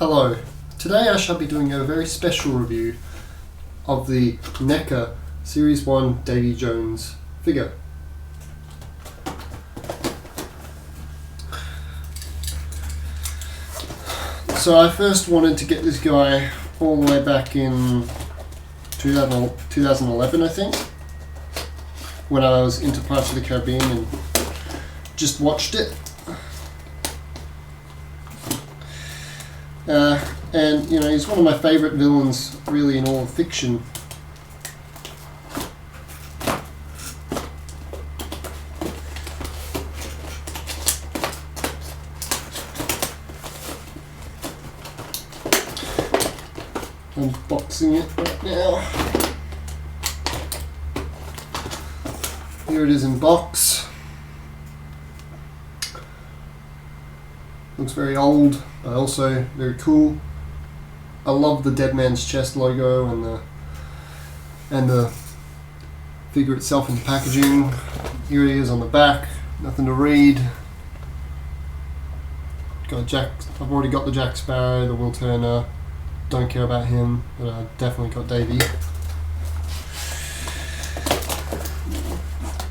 Hello, today I shall be doing a very special review of the Neca Series 1 Davy Jones figure. So I first wanted to get this guy all the way back in 2011, I think, when I was into Pirates of the Caribbean and just watched it. And you know, he's one of my favourite villains really in all of fiction. Unboxing it right now. Here it is in box. Looks very old, but also very cool. I love the Dead Man's Chest logo and the figure itself in the packaging. Here it is on the back. Nothing to read. Got Jack. I've already got the Jack Sparrow, the Will Turner. Don't care about him, but I definitely got Davy.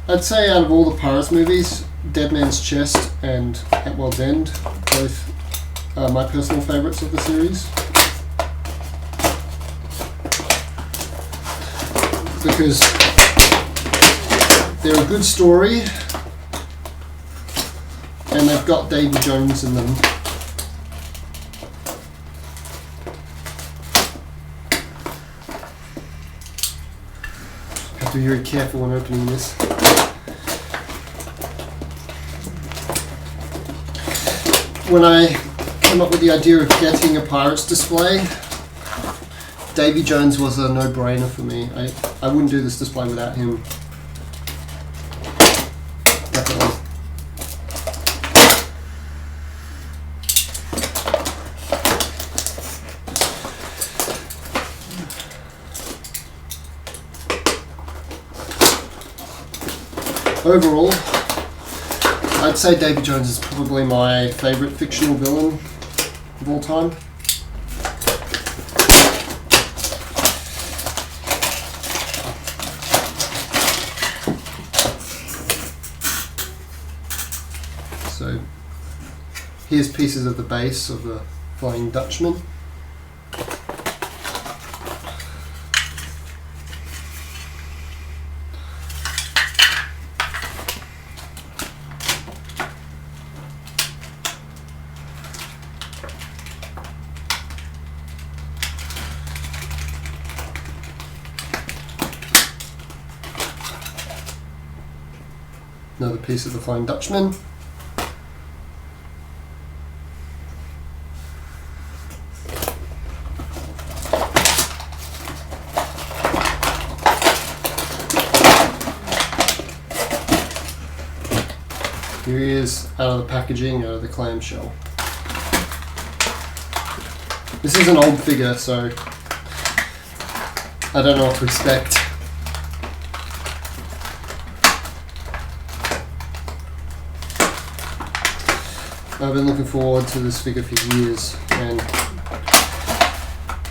I'd say out of all the Pirates movies, Dead Man's Chest and At World's End, both are my personal favourites of the series. Because they're a good story and they've got Davy Jones in them. Have to be very careful when opening this. When I came up with the idea of getting a Pirates display, Davy Jones was a no-brainer for me. I wouldn't do this display without him. Definitely. Overall, I'd say Davy Jones is probably my favourite fictional villain of all time. So here's pieces of the base of the Flying Dutchman. Another piece of the Flying Dutchman. Here he is out of the packaging, out of the clamshell. This is an old figure, so I don't know what to expect. I've been looking forward to this figure for years,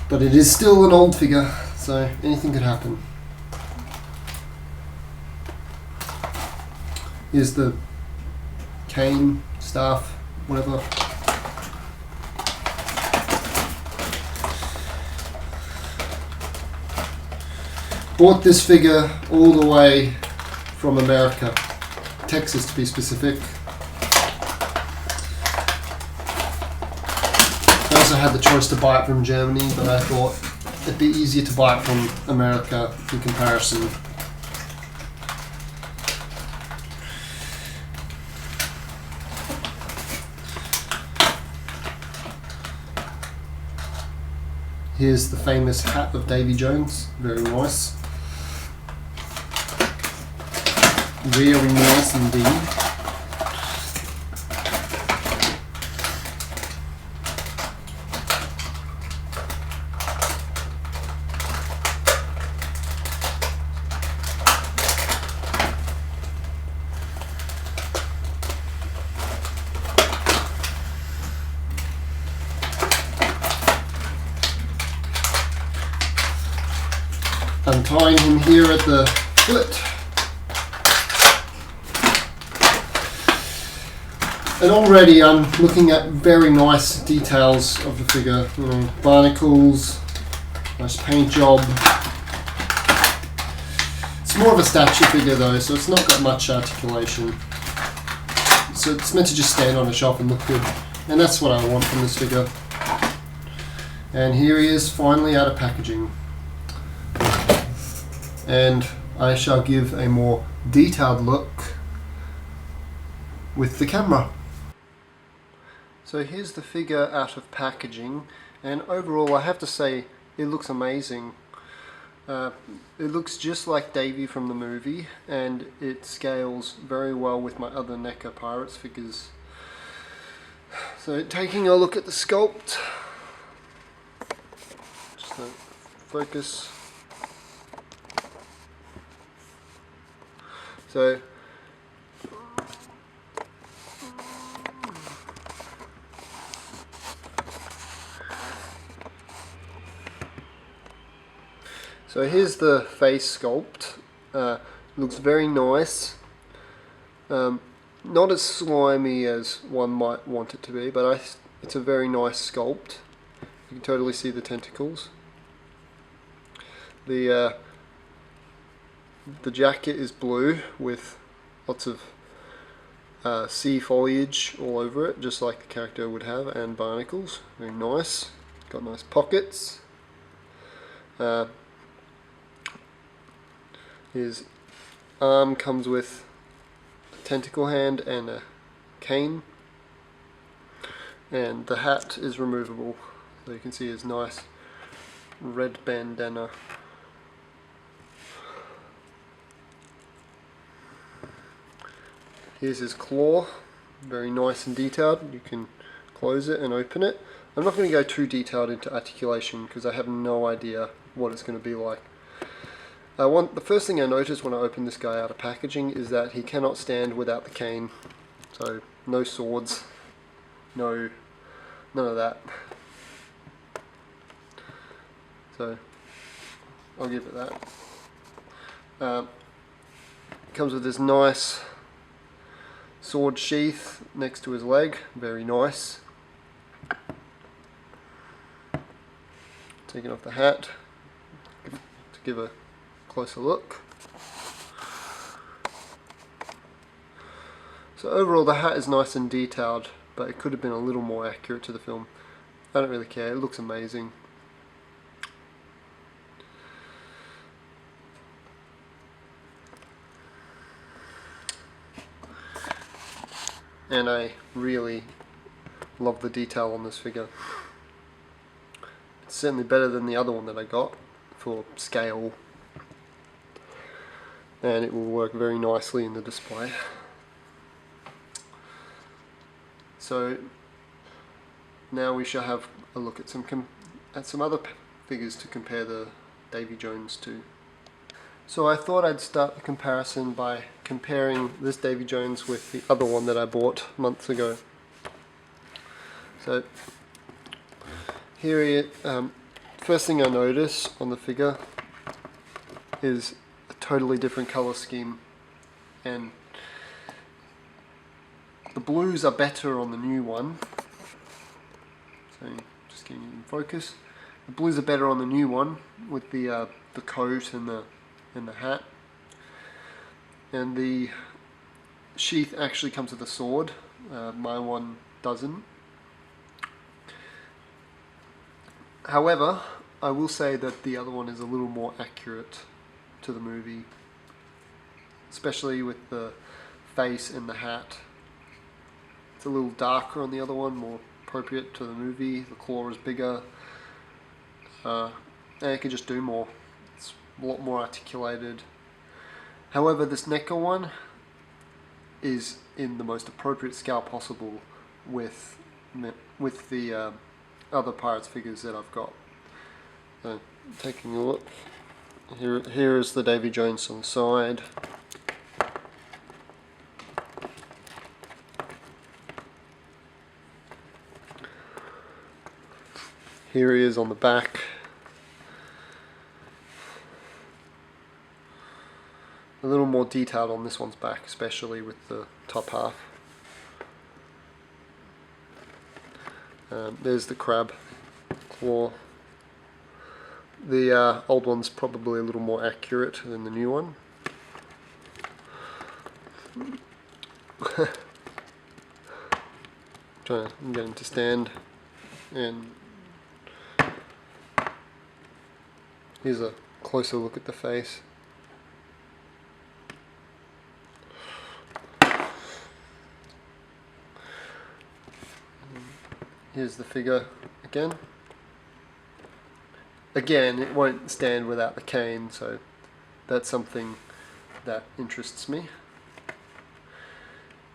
but it is still an old figure, so anything could happen. Here's the cane, staff, whatever. Bought this figure all the way from America, Texas to be specific. I also had the choice to buy it from Germany, but I thought it'd be easier to buy it from America in comparison. Here's the famous hat of Davy Jones, very nice. Really nice indeed. untying him here at the foot. And already I'm looking at very nice details of the figure. You know, barnacles, nice paint job. It's more of a statue figure though, so it's not got much articulation. So it's meant to just stand on a shelf and look good. And that's what I want from this figure. And here he is, finally out of packaging. And I shall give a more detailed look with the camera. So here's the figure out of packaging, and overall I have to say it looks amazing. It looks just like Davy from the movie, and it scales very well with my other Neca Pirates figures. So taking a look at the sculpt, just to focus. So here's the face sculpt. Looks very nice. Not as slimy as one might want it to be, but it's a very nice sculpt. You can totally see the tentacles. The jacket is blue with lots of sea foliage all over it, just like the character would have, and barnacles. Very nice. Got nice pockets. His arm comes with a tentacle hand and a cane, and the hat is removable, so you can see his nice red bandana. Here's his claw, very nice and detailed. You can close it and open it. I'm not going to go too detailed into articulation because I have no idea what it's going to be like. The first thing I noticed when I opened this guy out of packaging is that he cannot stand without the cane. So no swords, none of that. So I'll give it that. Comes with this nice sword sheath next to his leg, very nice. Taking off the hat to give a closer look. So overall the hat is nice and detailed, but it could have been a little more accurate to the film. I don't really care, it looks amazing. And I really love the detail on this figure. It's certainly better than the other one that I got for scale, and it will work very nicely in the display. So now we shall have a look at some other figures to compare the Davy Jones to. So I thought I'd start the comparison by comparing this Davy Jones with the other one that I bought months ago. So here first thing I notice on the figure is a totally different color scheme, and the blues are better on the new one. So just getting in focus. The blues are better on the new one with the coat and the hat, and the sheath actually comes with a sword. My one doesn't. However, I will say that the other one is a little more accurate to the movie, especially with the face and the hat. It's a little darker on the other one, more appropriate to the movie. The claw is bigger, and it can just do more. It's a lot more articulated. However, this Neca one is in the most appropriate scale possible with the other Pirates figures that I've got. So, taking a look, here is the Davy Jones on the side. Here he is on the back. a little more detailed on this one's back, especially with the top half. There's the crab claw. The old one's probably a little more accurate than the new one. Trying to get him to stand, and here's a closer look at the face. Here's the figure again. Again, it won't stand without the cane, so that's something that interests me.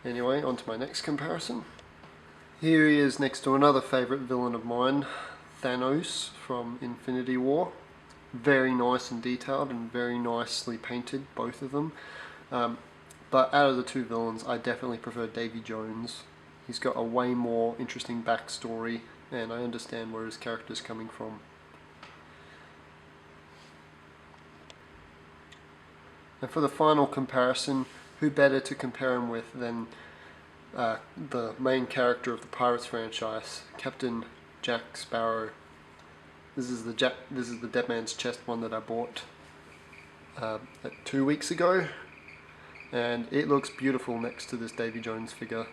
Anyway, on to my next comparison. Here he is next to another favourite villain of mine, Thanos from Infinity War. Very nice and detailed and very nicely painted, both of them. But out of the two villains, I definitely prefer Davy Jones. He's got a way more interesting backstory, and I understand where his character's coming from. And for the final comparison, who better to compare him with than the main character of the Pirates franchise, Captain Jack Sparrow. This is the Dead Man's Chest one that I bought 2 weeks ago, and it looks beautiful next to this Davy Jones figure.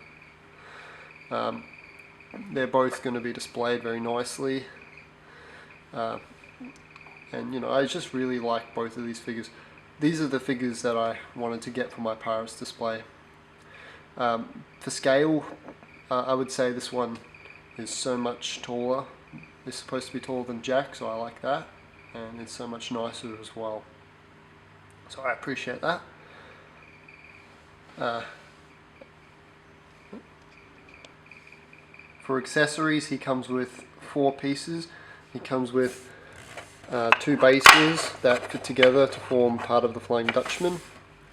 They're both going to be displayed very nicely, and you know, I just really like both of these figures. These are the figures that I wanted to get for my Pirates display. For scale, I would say this one is so much taller. It's supposed to be taller than Jack, so I like that, and it's so much nicer as well. So I appreciate that. For accessories, he comes with 4 pieces. He comes with 2 bases that fit together to form part of the Flying Dutchman.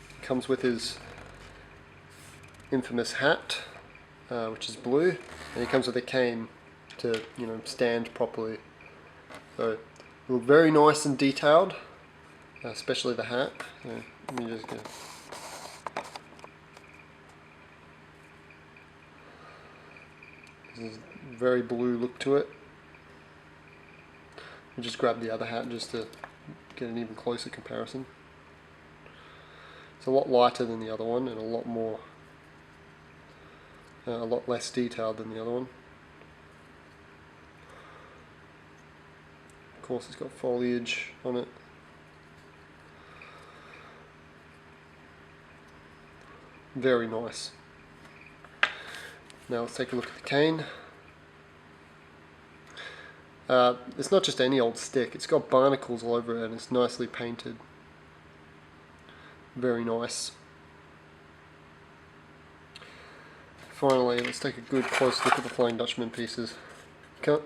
He comes with his infamous hat, which is blue, and he comes with a cane to, you know, stand properly. So they look very nice and detailed, especially the hat. Let me just go. There's a very blue look to it. I just grab the other hat just to get an even closer comparison. It's a lot lighter than the other one, and a lot less detailed than the other one. Of course, it's got foliage on it. Very nice. Now let's take a look at the cane. It's not just any old stick, it's got barnacles all over it and it's nicely painted. Very nice. Finally, let's take a good close look at the Flying Dutchman pieces. I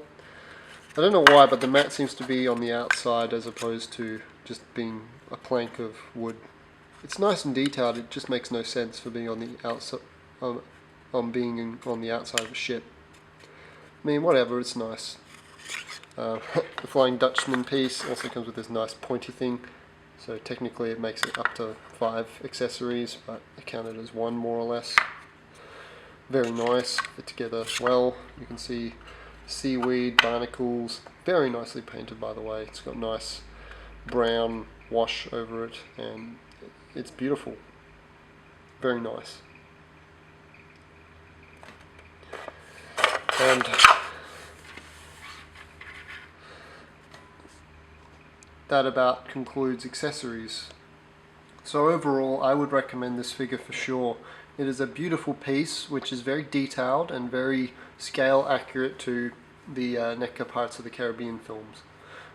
don't know why, but the mat seems to be on the outside as opposed to just being a plank of wood. It's nice and detailed, it just makes no sense for being on the outside, being on the outside of a ship. I mean, whatever, it's nice. The Flying Dutchman piece also comes with this nice pointy thing, so technically it makes it up to 5 accessories, but I count it as 1 more or less. Very nice, fit together well. You can see seaweed, barnacles, very nicely painted by the way. It's got nice brown wash over it and it's beautiful. Very nice. And that about concludes accessories. So overall, I would recommend this figure for sure. It is a beautiful piece which is very detailed and very scale accurate to the Neca Pirates of the Caribbean films.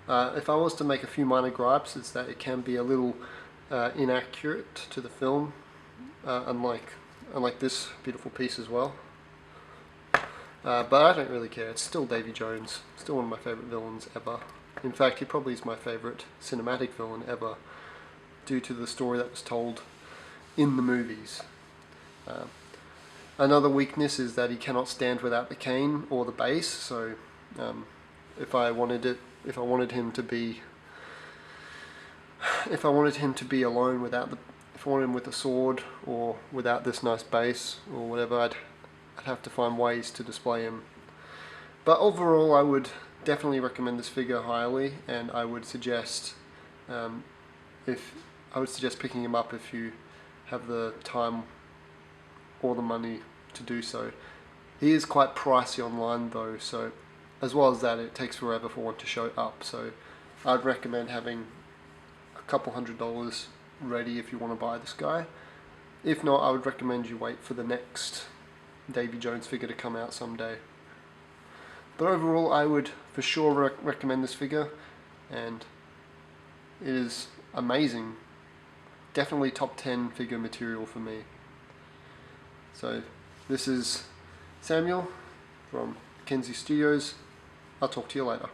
If I was to make a few minor gripes, it's that it can be a little inaccurate to the film, unlike this beautiful piece as well. But I don't really care, it's still Davy Jones, still one of my favourite villains ever. In fact, he probably is my favourite cinematic villain ever, due to the story that was told in the movies. Another weakness is that he cannot stand without the cane or the base, so if I wanted him to be alone without the for him with a sword or without this nice base or whatever. I'd have to find ways to display him. But overall, I would definitely recommend this figure highly, and I would suggest picking him up if you have the time or the money to do so. He is quite pricey online though, so as well as that, it takes forever for one to show up. So I'd recommend having a couple $100 ready if you want to buy this guy. If not, I would recommend you wait for the next Davy Jones figure to come out someday. But overall, I would for sure recommend this figure, and it is amazing. Definitely top 10 figure material for me. So this is Samuel from Kenzie Studios. I'll talk to you later.